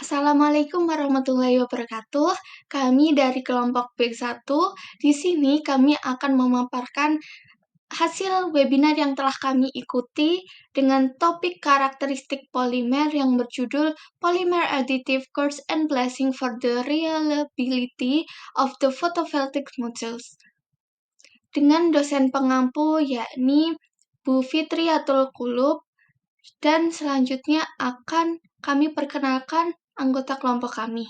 Assalamualaikum warahmatullahi wabarakatuh. Kami dari kelompok B1. Di sini kami akan memaparkan hasil webinar yang telah kami ikuti dengan topik karakteristik polimer yang berjudul Polymer Additive Cures and Blessing for the Reliability of the Photovoltaic Modules. Dengan dosen pengampu yakni Bu Fitriyatul Qulub, dan selanjutnya akan kami perkenalkan anggota kelompok kami.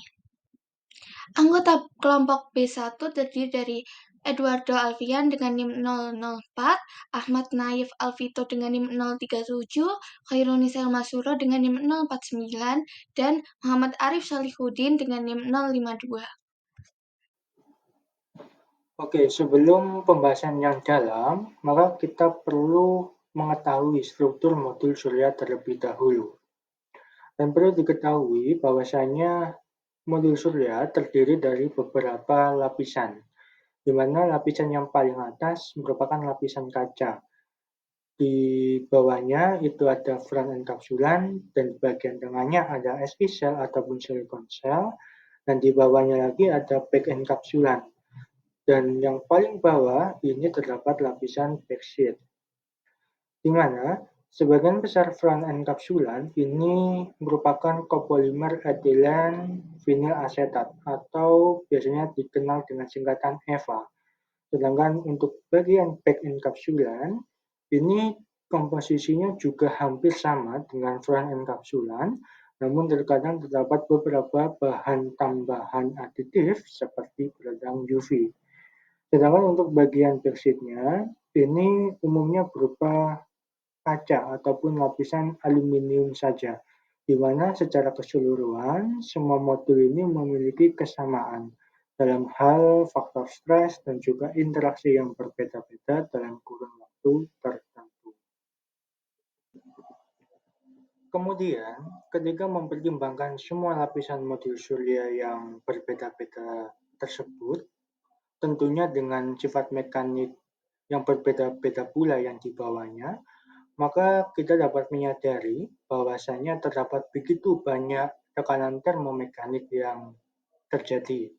Anggota kelompok B1 terdiri dari Eduardo Alfian dengan NIM 004, Ahmad Naif Alvito dengan NIM 037, Khairunisel Masuro dengan NIM 049, dan Muhammad Arif Salihudin dengan NIM 052. Oke, sebelum pembahasan yang dalam, maka kita perlu mengetahui struktur modul surya terlebih dahulu. Dan perlu diketahui bahwasanya modul surya terdiri dari beberapa lapisan, di mana lapisan yang paling atas merupakan lapisan kaca. Di bawahnya itu ada front encapsulan, dan di bagian tengahnya ada SI cell ataupun silicon cell, dan di bawahnya lagi ada back encapsulan. Dan yang paling bawah ini terdapat lapisan backsheet, di mana sebagian besar front end kapsulan ini merupakan copolymer etilen vinyl asetat atau biasanya dikenal dengan singkatan EVA. Sedangkan untuk bagian back end kapsulan ini komposisinya juga hampir sama dengan front end kapsulan, namun terkadang terdapat beberapa bahan tambahan aditif seperti peredam UV. Sedangkan untuk bagian backsheet-nya, ini umumnya berupa kaca ataupun lapisan aluminium saja, di mana secara keseluruhan semua modul ini memiliki kesamaan dalam hal faktor stres dan juga interaksi yang berbeda-beda dalam kurun waktu tertentu. Kemudian, ketika mempertimbangkan semua lapisan modul surya yang berbeda-beda tersebut, tentunya dengan sifat mekanik yang berbeda-beda pula yang dibawanya, maka kita dapat menyadari bahwasanya terdapat begitu banyak tekanan termomekanik yang terjadi.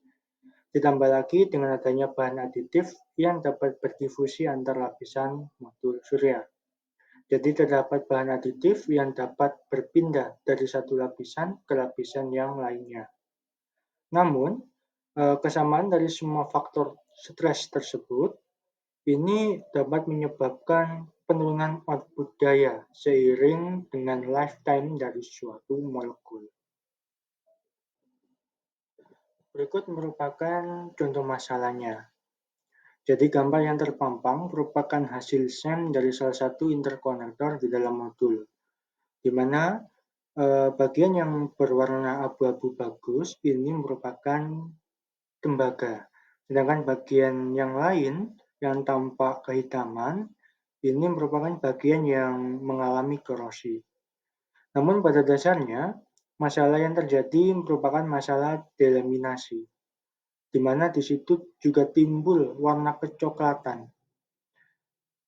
Ditambah lagi dengan adanya bahan aditif yang dapat berdifusi antar lapisan modul surya. Jadi terdapat bahan aditif yang dapat berpindah dari satu lapisan ke lapisan yang lainnya. Namun, kesamaan dari semua faktor stres tersebut ini dapat menyebabkan penurunan output daya seiring dengan lifetime dari suatu molekul. Berikut merupakan contoh masalahnya. Jadi gambar yang terpampang merupakan hasil SEM dari salah satu interkonektor di dalam modul, di mana bagian yang berwarna abu-abu bagus ini merupakan tembaga, sedangkan bagian yang lain yang tampak kehitaman ini merupakan bagian yang mengalami korosi. Namun pada dasarnya, masalah yang terjadi merupakan masalah delaminasi, di mana di situ juga timbul warna kecoklatan.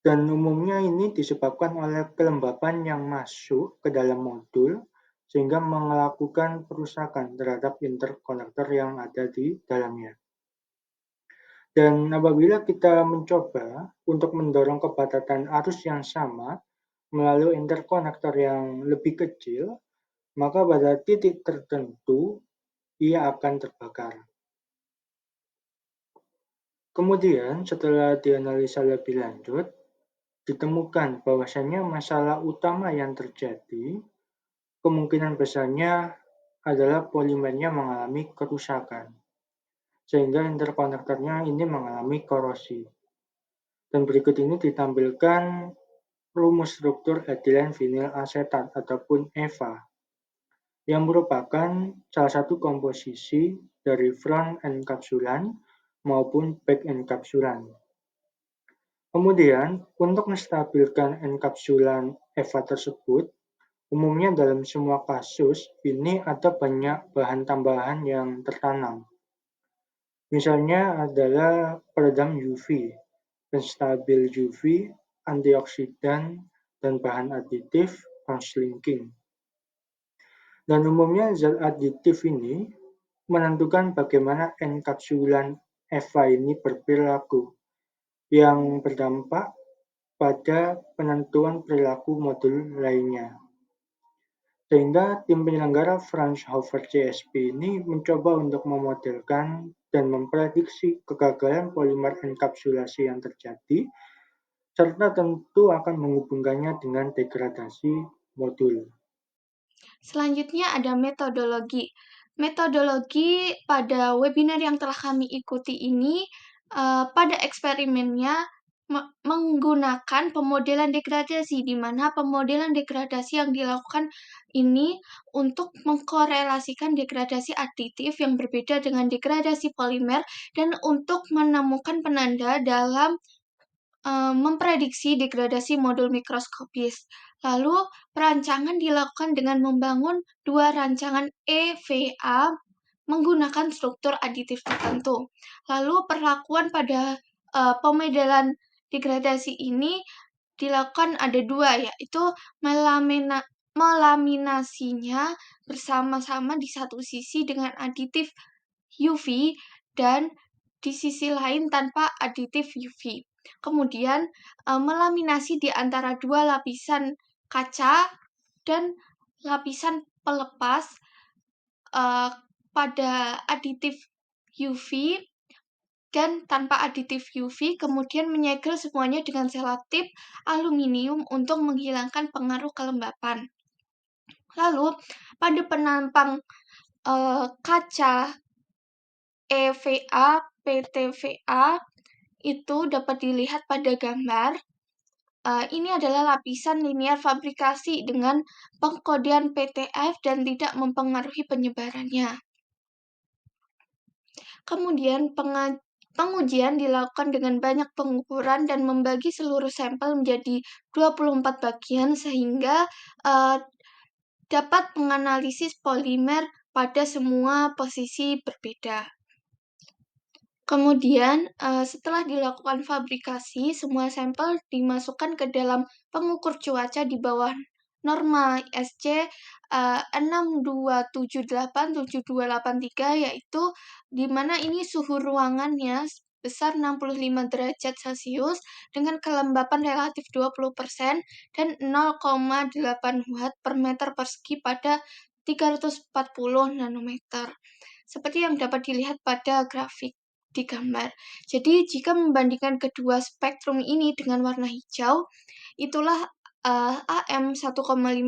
Dan umumnya ini disebabkan oleh kelembapan yang masuk ke dalam modul sehingga melakukan perusakan terhadap interkonektor yang ada di dalamnya. Dan apabila kita mencoba untuk mendorong kepadatan arus yang sama melalui interkonektor yang lebih kecil, maka pada titik tertentu ia akan terbakar. Kemudian setelah dianalisa lebih lanjut, ditemukan bahwasannya masalah utama yang terjadi kemungkinan besarnya adalah polimernya mengalami kerusakan, sehingga interkonektornya ini mengalami korosi. Dan berikut ini ditampilkan rumus struktur etilen vinyl asetat ataupun EVA, yang merupakan salah satu komposisi dari front encapsulan maupun back encapsulan. Kemudian, untuk menstabilkan encapsulan EVA tersebut, umumnya dalam semua kasus ini ada banyak bahan tambahan yang tertanam. Misalnya adalah peredam UV, penstabil UV, antioksidan, dan bahan aditif cross-linking. Dan umumnya zat aditif ini menentukan bagaimana enkapsulan EVA ini berperilaku, yang berdampak pada penentuan perilaku modul lainnya. Sehingga tim penyelenggara Fraunhofer CSP ini mencoba untuk memodelkan dan memprediksi kegagalan polimer enkapsulasi yang terjadi, serta tentu akan menghubungkannya dengan degradasi modul. Selanjutnya ada metodologi. Metodologi pada webinar yang telah kami ikuti ini pada eksperimennya menggunakan pemodelan degradasi, di mana pemodelan degradasi yang dilakukan ini untuk mengkorelasikan degradasi aditif yang berbeda dengan degradasi polimer dan untuk menemukan penanda dalam memprediksi degradasi modul mikroskopis. Lalu, perancangan dilakukan dengan membangun dua rancangan EVA menggunakan struktur aditif tertentu. Lalu, perlakuan pada pemodelan degradasi ini dilakukan ada dua, yaitu melaminasinya bersama-sama di satu sisi dengan aditif UV dan di sisi lain tanpa aditif UV. Kemudian melaminasi di antara dua lapisan kaca dan lapisan pelepas pada aditif UV dan tanpa aditif UV, kemudian menyegel semuanya dengan selotip aluminium untuk menghilangkan pengaruh kelembapan. Lalu, pada penampang kaca EVA, PTVA itu dapat dilihat pada gambar. Ini adalah lapisan linear fabrikasi dengan pengkodean PTF dan tidak mempengaruhi penyebarannya. Kemudian pengujian dilakukan dengan banyak pengukuran dan membagi seluruh sampel menjadi 24 bagian sehingga dapat menganalisis polimer pada semua posisi berbeda. Kemudian, setelah dilakukan fabrikasi, semua sampel dimasukkan ke dalam pengukur cuaca di bawah norma ISC 6278-7283, yaitu di mana ini suhu ruangannya sebesar 65 derajat Celcius dengan kelembapan relatif 20% dan 0,8 watt per meter persegi pada 340 nanometer. Seperti yang dapat dilihat pada grafik di gambar. Jadi, jika membandingkan kedua spektrum ini dengan warna hijau, itulah AM 1,5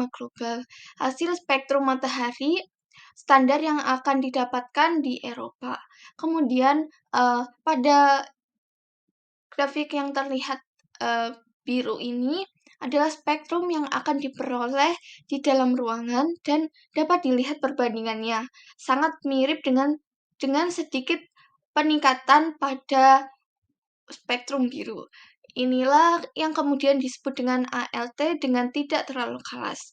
global. Hasil spektrum matahari standar yang akan didapatkan di Eropa. Kemudian, pada grafik yang terlihat biru ini adalah spektrum yang akan diperoleh di dalam ruangan dan dapat dilihat perbandingannya. Sangat mirip dengan sedikit peningkatan pada spektrum biru. Inilah yang kemudian disebut dengan ALT dengan tidak terlalu keras.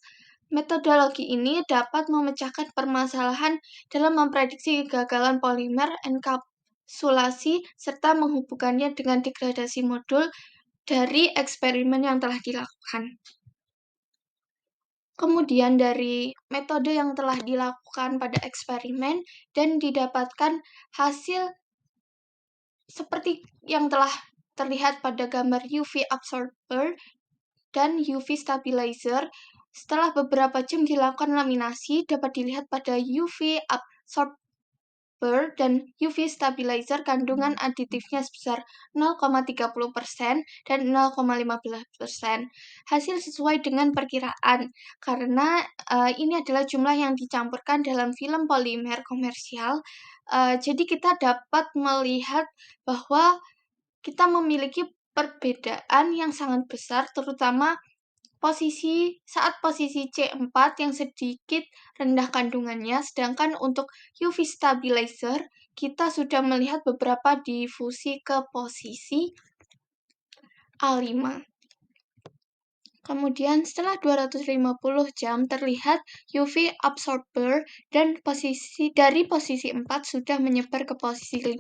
Metodologi ini dapat memecahkan permasalahan dalam memprediksi kegagalan polimer enkapsulasi serta menghubungkannya dengan degradasi modul dari eksperimen yang telah dilakukan. Kemudian dari metode yang telah dilakukan pada eksperimen dan didapatkan hasil seperti yang telah terlihat pada gambar UV absorber dan UV stabilizer. Setelah beberapa jam dilakukan laminasi, dapat dilihat pada UV absorber dan UV stabilizer kandungan aditifnya sebesar 0,30% dan 0,15%. Hasil sesuai dengan perkiraan, karena ini adalah jumlah yang dicampurkan dalam film polimer komersial. Jadi kita dapat melihat bahwa kita memiliki perbedaan yang sangat besar, terutama saat posisi C4 yang sedikit rendah kandungannya, sedangkan untuk UV stabilizer kita sudah melihat beberapa difusi ke posisi A5. Kemudian setelah 250 jam terlihat UV absorber dan dari posisi 4 sudah menyebar ke posisi 5.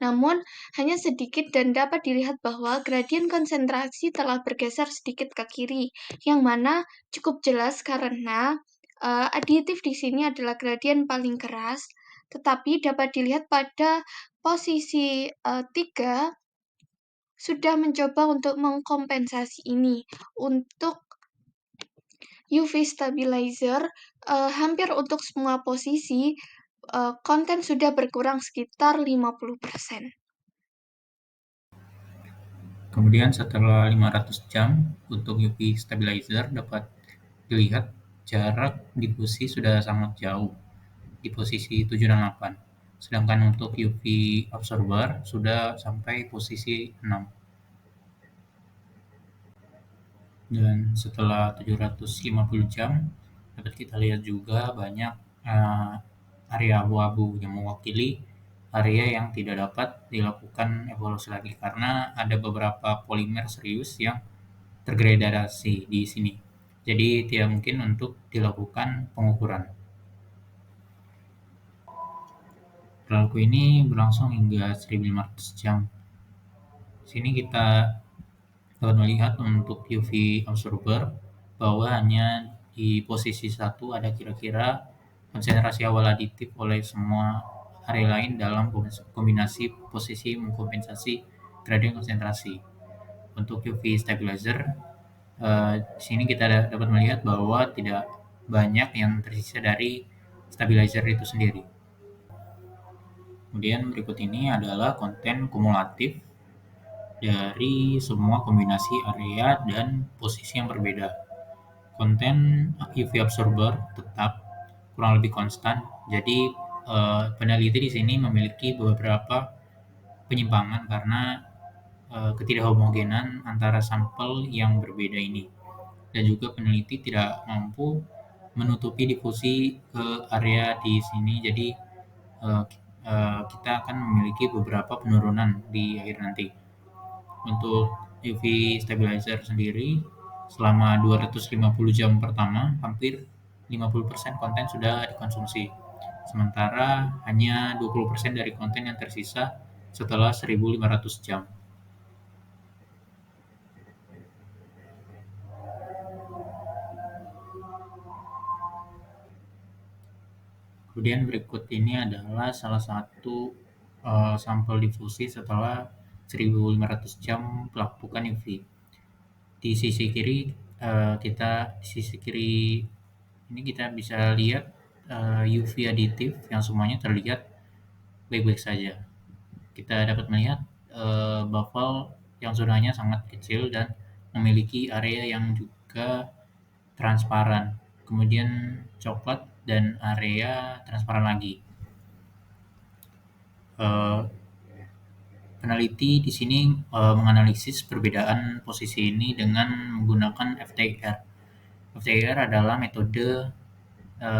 Namun hanya sedikit dan dapat dilihat bahwa gradien konsentrasi telah bergeser sedikit ke kiri, yang mana cukup jelas karena Aditif di sini adalah gradien paling keras, tetapi dapat dilihat pada posisi 3 sudah mencoba untuk mengkompensasi ini. Untuk UV stabilizer, hampir untuk semua posisi, konten sudah berkurang sekitar 50%. Kemudian setelah 500 jam untuk UV stabilizer dapat dilihat jarak difusi sudah sangat jauh di posisi 7 dan 8. Sedangkan untuk UV absorber sudah sampai posisi 6. Dan setelah 750 jam dapat kita lihat juga banyak area abu-abu yang mewakili area yang tidak dapat dilakukan evolusi lagi karena ada beberapa polimer serius yang tergradasi di sini. Jadi tidak mungkin untuk dilakukan pengukuran. Perilaku ini berlangsung hingga 1500 jam. Sini kita dapat melihat untuk UV absorber bahwa hanya di posisi 1 ada kira-kira konsentrasi awal aditif oleh semua area lain dalam kombinasi posisi mengkompensasi gradien konsentrasi. Untuk UV stabilizer, di sini kita dapat melihat bahwa tidak banyak yang tersisa dari stabilizer itu sendiri. Kemudian berikut ini adalah konten kumulatif dari semua kombinasi area dan posisi yang berbeda. Konten UV absorber tetap kurang lebih konstan, jadi peneliti di sini memiliki beberapa penyimpangan karena ketidakhomogenan antara sampel yang berbeda ini, dan juga peneliti tidak mampu menutupi difusi ke area di sini, jadi kita akan memiliki beberapa penurunan di akhir nanti. Untuk UV stabilizer sendiri, selama 250 jam pertama, hampir 50% konten sudah dikonsumsi. Sementara hanya 20% dari konten yang tersisa setelah 1500 jam. Kemudian berikut ini adalah salah satu sampel difusi setelah 1500 jam pelapukan UV. Di sisi kiri ini kita bisa lihat UV aditif yang semuanya terlihat baik-baik saja. Kita dapat melihat bubble yang zonanya sangat kecil dan memiliki area yang juga transparan. Kemudian coklat dan area transparan lagi. Peneliti di sini menganalisis perbedaan posisi ini dengan menggunakan FTIR. FTIR adalah metode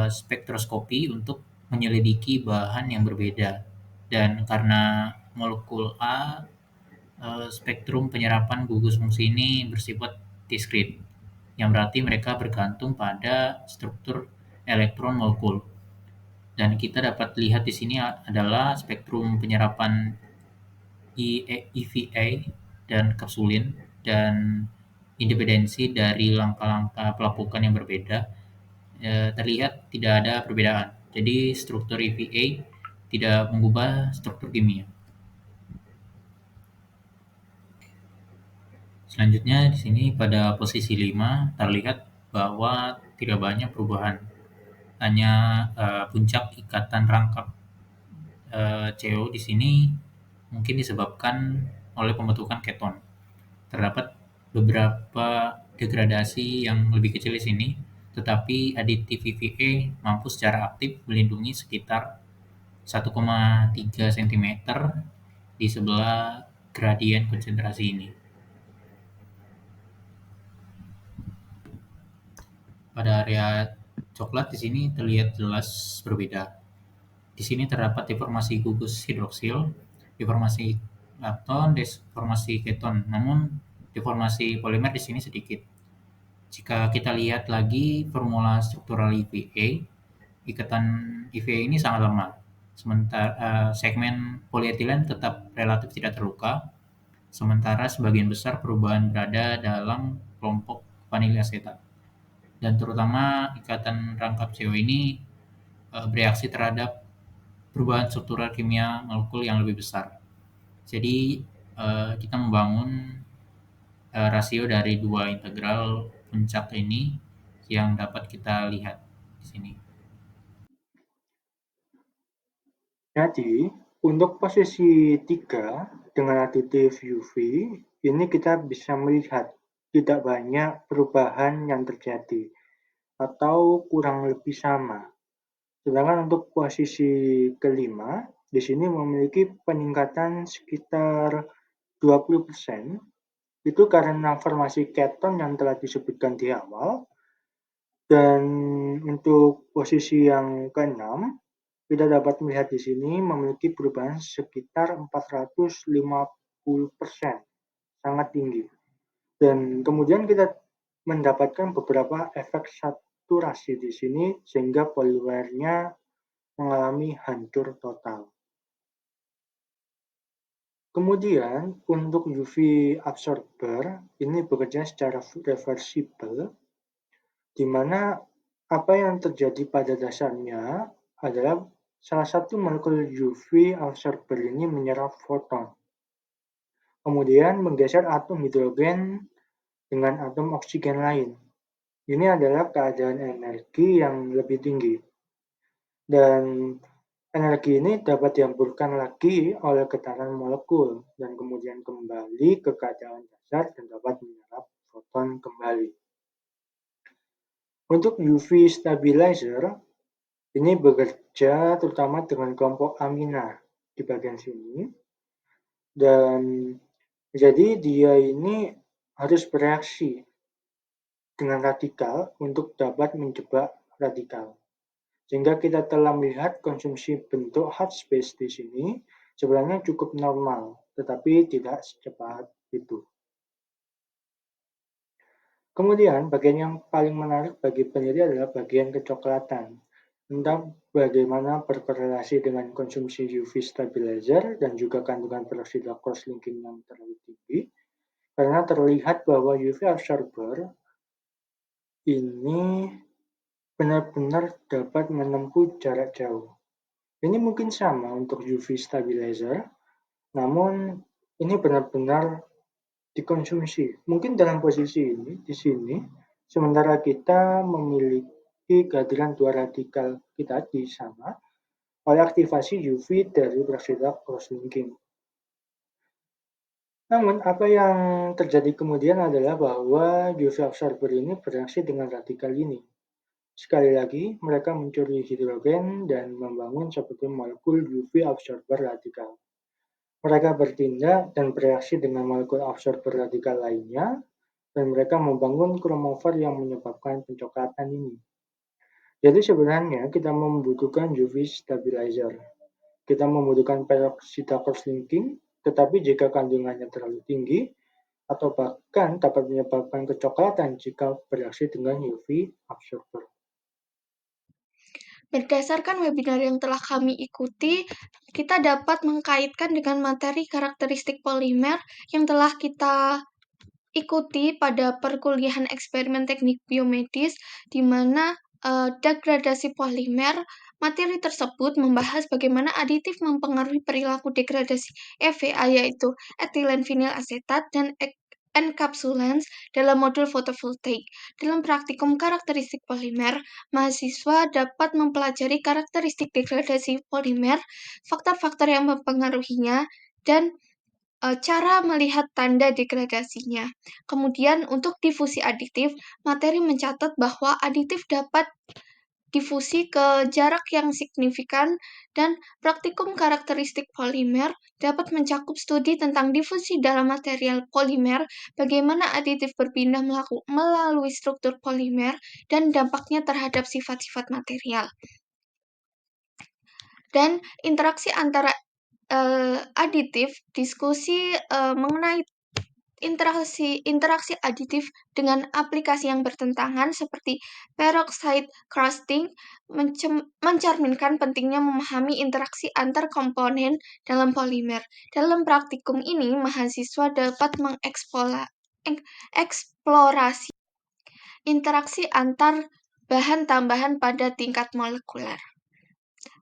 spektroskopi untuk menyelidiki bahan yang berbeda, dan karena molekul A, spektrum penyerapan gugus fungsi ini bersifat diskrit, yang berarti mereka bergantung pada struktur elektron molekul. Dan kita dapat lihat di sini adalah spektrum penyerapan EVA dan kapsulin, dan independensi dari langkah-langkah pelapukan yang berbeda, terlihat tidak ada perbedaan. Jadi struktur EVA tidak mengubah struktur kimia. Selanjutnya di sini pada posisi 5 terlihat bahwa tidak banyak perubahan. Hanya puncak ikatan rangkap CO di sini mungkin disebabkan oleh pembentukan keton. Terdapat beberapa degradasi yang lebih kecil di sini, tetapi aditif EVA mampu secara aktif melindungi sekitar 1,3 cm di sebelah gradien konsentrasi ini. Pada area coklat di sini terlihat jelas berbeda. Di sini terdapat deformasi gugus hidroksil, deformasi lepton, deformasi keton. Namun deformasi polimer di sini sedikit. Jika kita lihat lagi formula struktural EVA, ikatan EVA ini sangat lemah. Sementara segmen polietilen tetap relatif tidak terluka, sementara sebagian besar perubahan berada dalam kelompok vanil asetat. dan terutama ikatan rangkap CO ini bereaksi terhadap perubahan struktural kimia molekul yang lebih besar. Jadi kita membangun rasio dari dua integral puncak ini yang dapat kita lihat di sini. Jadi, untuk posisi 3 dengan aditif UV, ini kita bisa melihat tidak banyak perubahan yang terjadi atau kurang lebih sama. Sedangkan untuk posisi kelima, di sini memiliki peningkatan sekitar 20%, itu karena formasi keton yang telah disebutkan di awal. Dan untuk posisi yang keenam, kita dapat melihat di sini memiliki perubahan sekitar 450%, sangat tinggi. Dan kemudian kita mendapatkan beberapa efek saturasi di sini sehingga polimernya mengalami hancur total. Kemudian untuk UV absorber ini bekerja secara reversible, di mana apa yang terjadi pada dasarnya adalah salah satu molekul UV absorber ini menyerap foton, kemudian menggeser atom hidrogen dengan atom oksigen lain. Ini adalah keadaan energi yang lebih tinggi. Dan energi ini dapat dihamburkan lagi oleh getaran molekul dan kemudian kembali ke keadaan dasar dan dapat menyerap foton kembali. Untuk UV stabilizer, ini bekerja terutama dengan kelompok amina di bagian sini. Dan jadi dia ini harus bereaksi dengan radikal untuk dapat menjebak radikal. Sehingga kita telah melihat konsumsi bentuk hot space di sini sebenarnya cukup normal, tetapi tidak secepat itu. Kemudian, bagian yang paling menarik bagi peneliti adalah bagian kecoklatan, tentang bagaimana berkorelasi dengan konsumsi UV stabilizer dan juga kandungan peroksida cross-linking yang terlalu tinggi, karena terlihat bahwa UV absorber ini benar-benar dapat menempuh jarak jauh. Ini mungkin sama untuk UV stabilizer, namun ini benar-benar dikonsumsi. Mungkin dalam posisi ini, di sini, sementara kita memiliki kehadiran dua radikal kita di sana oleh aktivasi UV dari peroksida cross-linking. Namun, apa yang terjadi kemudian adalah bahwa UV absorber ini bereaksi dengan radikal ini. Sekali lagi, mereka mencuri hidrogen dan membangun seperti molekul UV absorber radikal. Mereka bertindak dan bereaksi dengan molekul absorber radikal lainnya, dan mereka membangun kromofor yang menyebabkan pencoklatan ini. Jadi sebenarnya kita membutuhkan UV stabilizer. Kita membutuhkan peroksida cross-linking, tetapi jika kandungannya terlalu tinggi, atau bahkan dapat menyebabkan kecoklatan jika bereaksi dengan UV absorber. Berdasarkan webinar yang telah kami ikuti, kita dapat mengkaitkan dengan materi karakteristik polimer yang telah kita ikuti pada perkuliahan eksperimen teknik biomedis, di mana degradasi polimer. Materi tersebut membahas bagaimana aditif mempengaruhi perilaku degradasi EVA, yaitu etilen vinil asetat dan encapsulans dalam modul fotovoltaik. Dalam praktikum karakteristik polimer, mahasiswa dapat mempelajari karakteristik degradasi polimer, faktor-faktor yang mempengaruhinya, dan cara melihat tanda degradasinya. Kemudian untuk difusi aditif, materi mencatat bahwa aditif dapat difusi ke jarak yang signifikan, dan praktikum karakteristik polimer dapat mencakup studi tentang difusi dalam material polimer, bagaimana aditif berpindah melalui struktur polimer, dan dampaknya terhadap sifat-sifat material. Dan interaksi antara aditif, diskusi mengenai interaksi aditif dengan aplikasi yang bertentangan seperti peroxide crusting mencerminkan pentingnya memahami interaksi antar komponen dalam polimer. Dalam praktikum ini, mahasiswa dapat mengeksplorasi interaksi antar bahan tambahan pada tingkat molekuler.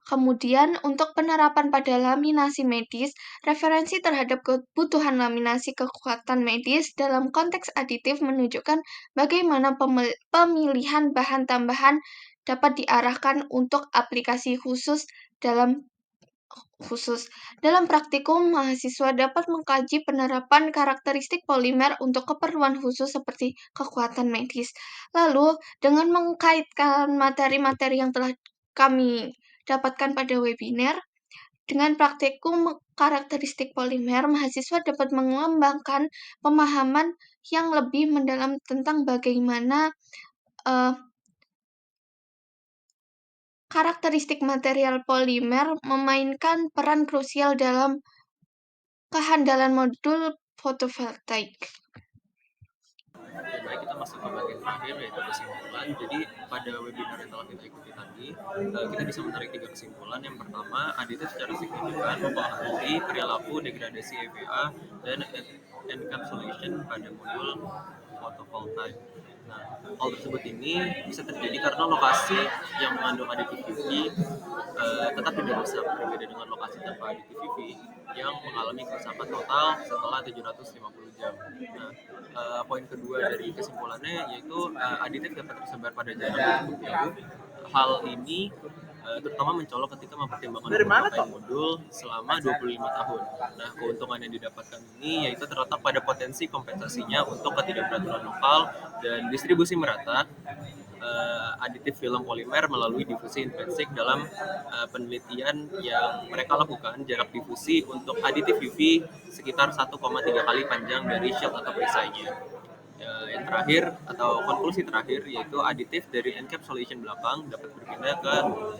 Kemudian, untuk penerapan pada laminasi medis, referensi terhadap kebutuhan laminasi kekuatan medis dalam konteks aditif menunjukkan bagaimana pemilihan bahan tambahan dapat diarahkan untuk aplikasi khusus. Dalam praktikum, mahasiswa dapat mengkaji penerapan karakteristik polimer untuk keperluan khusus seperti kekuatan medis. Lalu, dengan mengkaitkan materi-materi yang telah kami dapatkan pada webinar, dengan praktikum karakteristik polimer, mahasiswa dapat mengembangkan pemahaman yang lebih mendalam tentang bagaimana karakteristik material polimer memainkan peran krusial dalam kehandalan modul fotovoltaik. Oke, baik, kita masuk ke bagian terakhir yaitu kesimpulan. Jadi pada webinar yang telah kita ikuti tadi, kita bisa menarik 3 kesimpulan. Yang pertama, aditif secara signifikan mempengaruhi perilaku degradasi EVA dan encapsulation pada modul fotovoltaik. Nah, hal tersebut ini bisa terjadi karena lokasi yang mengandung aditif UV tetap tidak bisa berbeda dengan lokasi tanpa aditif UV yang mengalami kerusakan total setelah 750 jam. Nah, poin kedua dari kesimpulannya yaitu aditif dapat tersebar pada jarak yang cukup jauh. Hal ini terutama mencolok ketika mempertimbangkan pemakaian modul selama 25 tahun. Nah, keuntungan yang didapatkan ini yaitu terletak pada potensi kompensasinya untuk ketidakberaturan lokal dan distribusi merata aditif film polimer melalui difusi intrinsik. Dalam penelitian yang mereka lakukan, jarak difusi untuk aditif UV sekitar 1,3 kali panjang dari shield atau perisainya. Yang terakhir atau konklusi terakhir yaitu aditif dari encapsulation belakang dapat berpindah ke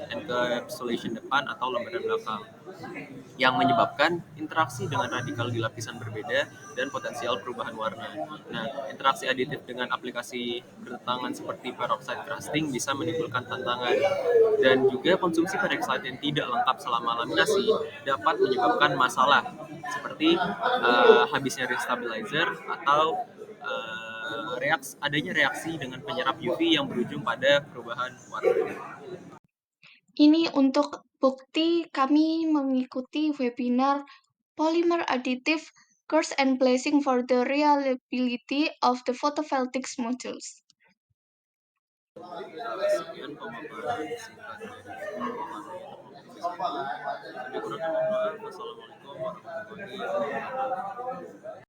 encapsulation depan atau lembaran belakang yang menyebabkan interaksi dengan radikal di lapisan berbeda dan potensial perubahan warna. Nah, interaksi aditif dengan aplikasi bertentangan seperti peroxide crusting bisa menimbulkan tantangan, dan juga konsumsi peroxide yang tidak lengkap selama laminasi dapat menyebabkan masalah seperti habisnya restabilizer atau adanya reaksi dengan penyerap UV yang berujung pada perubahan warna. Ini untuk bukti kami mengikuti webinar Polymer Additive Course and Placing for the Reliability of the Photovoltaics Modules. Sekian pemaparan singkat dari Bapak. Lebih kurangnya mohon maaf. Wassalamualaikum warahmatullahi wabarakatuh.